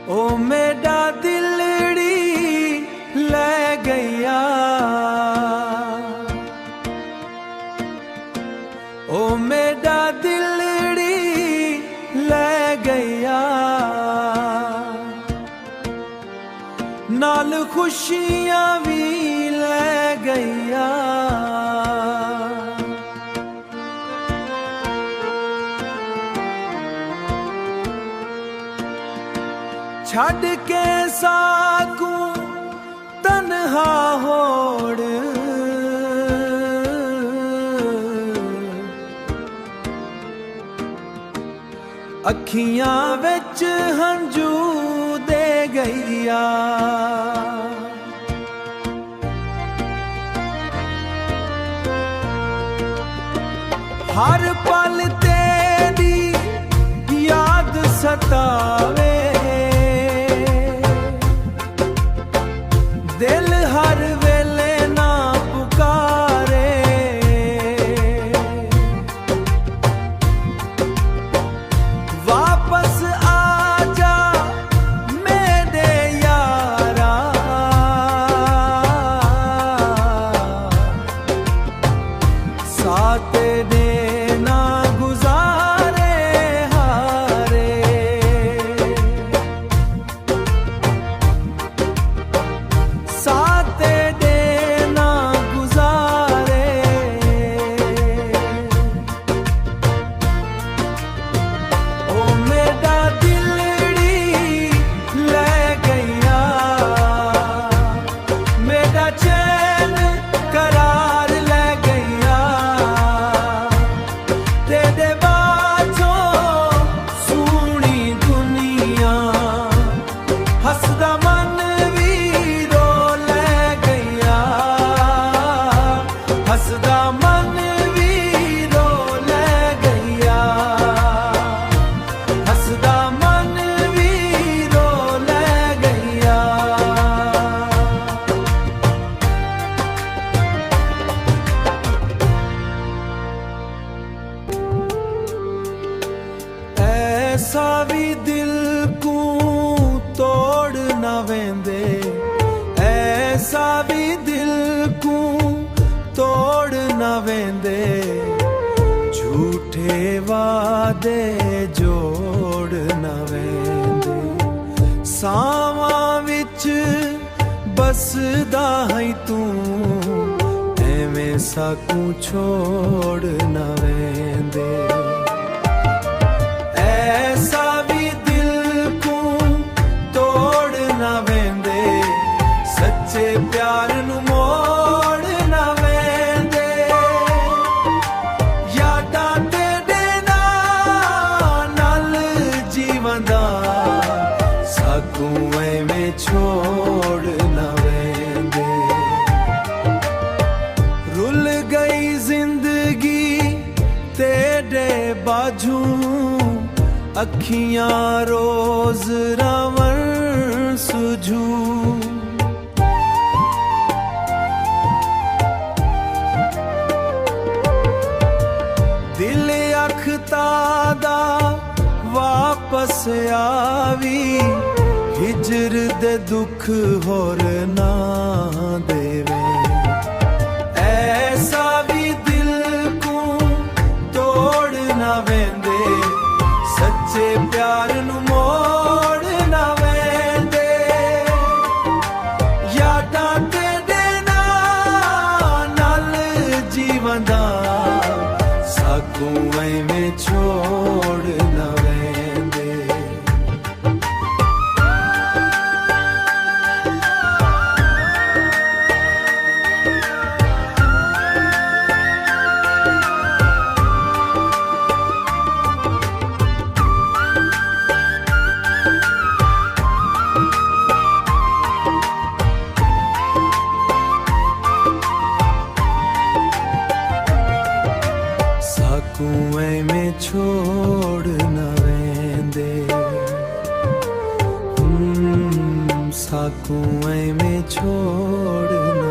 ओ मेरा दिलड़ी ले गया, ओ मेरा दिलड़ी ले गया, नाल खुशियां भी ले गया। छड़ के साकू तन्हा होड़, अखियां विच हंजू दे गईया। हर पल तेरी याद सतावे, दिल हर वेले ना पुकारे। वापस आजा मेरे यारा, साथ तेरे ना गुजारे हारे। ऐसा भी दिल को तोड़ ना वेंदे, ऐसा भी दिल को तोड़ ना वेंदे, झूठे वादे जोड़ ना वेंदे। सावां विच बसदा है तू, एवें साकू छोड़ ना वेंदे। ऐसा भी दिल को तोड़ ना वेंदे, सच्चे प्यार नू मोड़ ना वेंदे। यादां तेरे नाल जीवन दा, साकू एवें छोड़ ना वेंदे। रुल गई जिंदगी तेरे बाजू, अखियां रोज रावण सुझू। दिल अखता दा वापस आवी, हिजर दे दुख होर ना देवे। ऐसा भी दिल को तोड़ ना वेंदे, सच्चे प्यार नू मोड़ ना वेंदे। यादां तेरे नाल जीवन दा, साकू एवें छोड़ ना वेंदे। कुएं में छोड़ न वेंदे, सा कुएं में छोड़ न